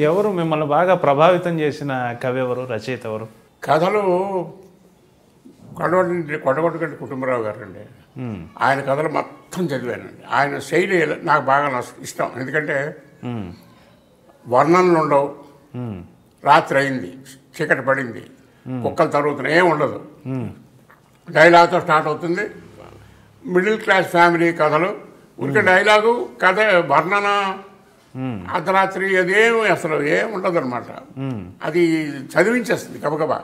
ఎవరు మిమ్మల్ని బాగా ప్రభావితం చేసిన కవి ఎవరు, రచయిత ఎవరు? కథలు కొండగొట్టగంటి కుటుంబరావు గారు అండి. ఆయన కథలు మొత్తం చదివానండి. ఆయన శైలి నాకు బాగా ఇష్టం. ఎందుకంటే వర్ణనలు ఉండవు, రాత్రి అయింది, చీకటి పడింది, కుక్కలు తరుగుతున్నాయి, ఏం ఉండదు, డైలాగ్తో స్టార్ట్ అవుతుంది. మిడిల్ క్లాస్ ఫ్యామిలీ కథలు, ఊరికే డైలాగు కథ, వర్ణన, అర్ధరాత్రి అదేమి అసలు ఏం ఉండదు అనమాట. అది చదివించేస్తుంది గబగబా,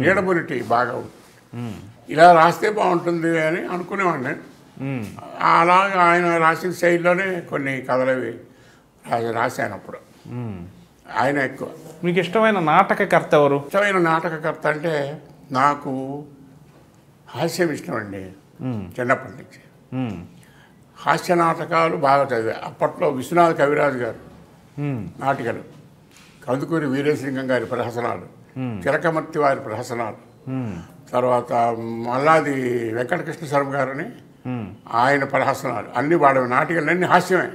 రీడబిలిటీ బాగా ఉంటుంది. ఇలా రాస్తే బాగుంటుంది అని అనుకునేవాడిని. అలాగే ఆయన రాసిన శైలిలోనే కొన్ని కథలు రాశాను అప్పుడు. ఆయన ఎక్కువ. మీకు ఇష్టమైన నాటకకర్త ఎవరు? ఇష్టమైన నాటకకర్త అంటే నాకు హాస్యం ఇష్టం అండి. చిన్నప్పటి నుంచి హాస్య నాటకాలు బాగా చదివా. అప్పట్లో విశ్వనాథ కవిరాజు గారు నాటికలు, కందుకూరి వీరేశలింగం గారి ప్రహసనాలు, చిలకమర్తి వారి ప్రహసనాలు, తర్వాత మల్లాది వెంకటకృష్ణ శర్మ గారని ఆయన ప్రహసనాలు, అన్ని వాడే నాటికలన్నీ హాస్యమే.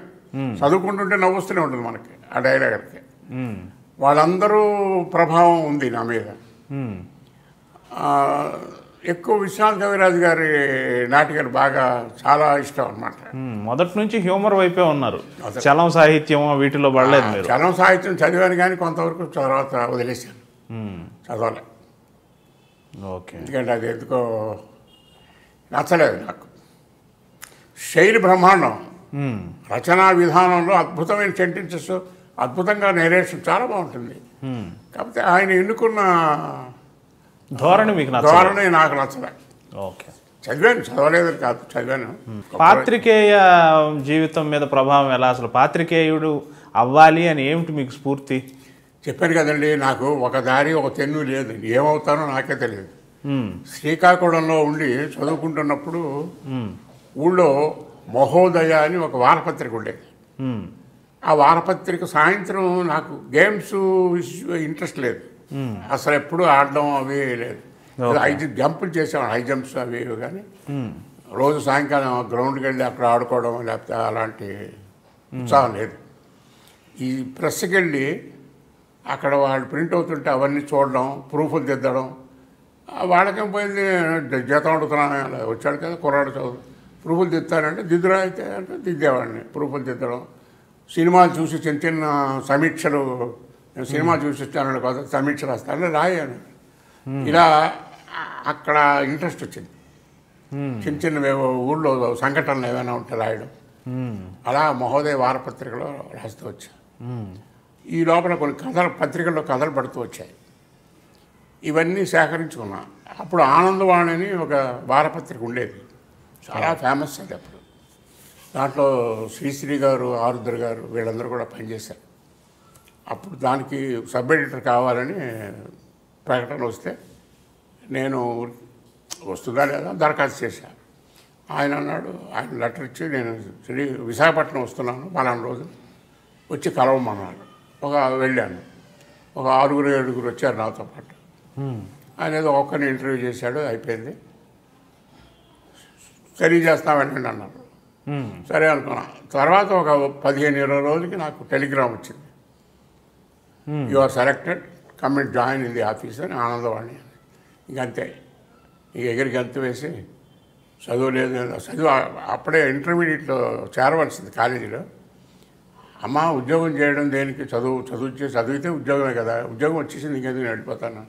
చదువుకుంటుంటే నవ్వుస్తూనే ఉంటుంది మనకి ఆ డైలాగులకి. వాళ్ళందరూ ప్రభావం ఉంది నా మీద. ఎక్కువ విశ్వనాథ కవిరాజు గారి నాటికలు బాగా చాలా ఇష్టం అనమాట. మొదటి నుంచి హ్యూమర్ వైపే ఉన్నారు. చలం సాహిత్యం వీటిలో పడలేదు మీరు? చలం సాహిత్యం చదివాను కానీ కొంతవరకు తర్వాత వదిలేశాను, చదవలే. ఓకే. ఎందుకంటే అది ఎందుకో నచ్చలేదు నాకు. శైలి బ్రహ్మాండం, రచనా విధానంలో అద్భుతమైన సెంటెన్సెస్, అద్భుతంగా నేరేషన్ చాలా బాగుంటుంది. కాకపోతే ఆయన ఎన్నుకున్న ధోరణి మీకు ధోరణి నాకు నచ్చలే. ఓకే. చదివాను, చదవలేదు కాదు, చదివాను. పాత్రికేయ జీవితం మీద ప్రభావం ఎలా? అసలు పాత్రికేయుడు అవ్వాలి అని ఏమిటి మీకు స్ఫూర్తి? చెప్పాను కదండి, నాకు ఒక దారి ఒక తెన్ను లేదు, ఏమవుతానో నాకే తెలియదు. శ్రీకాకుళంలో ఉండి చదువుకుంటున్నప్పుడు ఊళ్ళో మహోదయ అని ఒక వారపత్రిక ఉండేది. ఆ వారపత్రిక సాయంత్రం నాకు గేమ్స్ ఇంట్రెస్ట్ లేదు అసలు, ఎప్పుడు ఆడడం అవి లేదు. 5 జంపులు చేసేవాడు, హై జంప్స్ అవి కానీ రోజు సాయంకాలం గ్రౌండ్కి వెళ్ళి అక్కడ ఆడుకోవడం లేకపోతే అలాంటి ఉత్సాహం లేదు. ఈ ప్రెస్కి వెళ్ళి అక్కడ వాళ్ళు ప్రింట్ అవుతుంటే అవన్నీ చూడడం, ప్రూఫ్లు దిద్దడం. వాళ్ళకేం పోయింది, జీతం అడుగుతున్నాను, వచ్చాడు కదా కుర్రాడు చదువు, ప్రూఫ్లు దిద్దానంటే దిద్దురా అయితే అంటే దిద్దేవాడిని. ప్రూఫ్లు దిద్దడం, సినిమాలు చూసి చిన్న చిన్న సమీక్షలు, సినిమా చూసి వచ్చాను కదా సమీక్ష రాస్తాను రాయాను. ఇలా అక్కడ ఇంట్రెస్ట్ వచ్చింది. చిన్న చిన్నవి ఊళ్ళో సంఘటనలు ఏమైనా ఉంటే రాయడం, అలా మహోదయ వారపత్రికలో రాస్తూ వచ్చా. ఈ లోపల కొన్ని కథలు, పత్రికల్లో కథలు పడుతూ వచ్చాయి. ఇవన్నీ సేకరించుకున్నా. అప్పుడు ఆనందవాణి అని ఒక వారపత్రిక ఉండేది, చాలా ఫేమస్ అది అప్పుడు. దాంట్లో శ్రీశ్రీ గారు, ఆరుద్ర గారు వీళ్ళందరూ కూడా పనిచేశారు. అప్పుడు దానికి సబ్ ఎడిటర్ కావాలని ప్రకటన వస్తే నేను వస్తుందా లేదా దరఖాస్తు చేశాను. ఆయన అన్నాడు, ఆయన లెటర్ ఇచ్చి నేను విశాఖపట్నం వస్తున్నాను పలానా రోజు వచ్చి కలవమన్నాడు. వెళ్ళాను. ఒక 6-7 వచ్చారు నాతో పాటు. ఆయన ఏదో ఒక్కరిని ఇంటర్వ్యూ చేశాడు, అయిపోయింది. సరి చేస్తామని అన్నారు. సరే అనుకున్నా. తర్వాత ఒక 15-20 రోజులకి నాకు టెలిగ్రామ్ వచ్చింది, you are selected, come and join in the office అని, ఆనందవాణి. ఇంకంతే, ఇక ఎగిరికి గంతు వేసి చదువు లేదు. చదువు అప్పుడే ఇంటర్మీడియట్లో చేరవలసింది కాలేజీలో. అమ్మ ఉద్యోగం చేయడం దేనికి, చదివితే ఉద్యోగమే కదా, ఉద్యోగం వచ్చేసింది ఇంకెందుకు వెళ్ళిపోతాను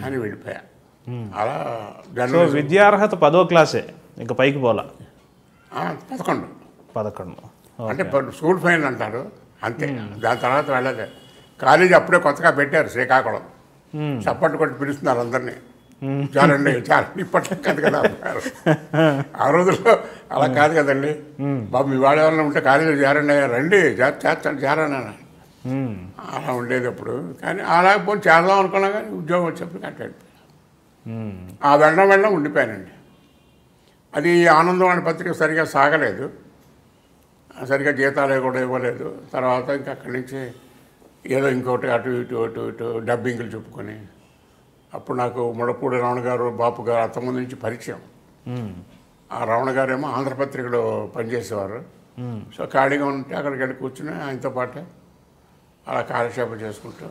అని వెళ్ళిపోయా. అలా విద్యార్హత 10వ క్లాసే, ఇంకా పైకి పోలా? 11 అంటే స్కూల్ ఫైన్ అంటారు అంతే. దాని తర్వాత వెళ్ళదు. కాలేజీ అప్పుడే కొత్తగా పెట్టారు శ్రీకాకుళం, చప్పట్లు కొట్టి పిలుస్తున్నారు అందరినీ, చాలండి చాలండి. ఇప్పట్లో కాదు కదా ఆ రోజుల్లో, అలా కాదు కదండి. బాబు మీ వాళ్ళు ఎవరైనా ఉంటే కాలేజీలో చేరండి, రండి చేర్చండి చేరని. అలా ఉండేది అప్పుడు. కానీ అలా పోయి చేద్దాం అనుకున్నా కానీ ఉద్యోగం వచ్చేప్పుడు కట్టాడు. ఆ వెళ్ళడం ఉండిపోయానండి. అది ఆనందం అనే పత్రిక సరిగా సాగలేదు, సరిగా జీతాలు కూడా ఇవ్వలేదు. తర్వాత ఇంకా అక్కడి నుంచి ఏదో ఇంకోటి అటు ఇటు డబ్బింగ్లు చెప్పుకొని, అప్పుడు నాకు ముడపూడి రమణ గారు, బాపు గారు అంతమంది నుంచి పరిచయం. ఆ రమణ గారేమో ఆంధ్రపత్రికలో పనిచేసేవారు. సో ఖాళీగా ఉంటే అక్కడికి వెళ్ళి కూర్చుని ఆయనతో పాటే అలా కాలక్షేపం చేసుకుంటూ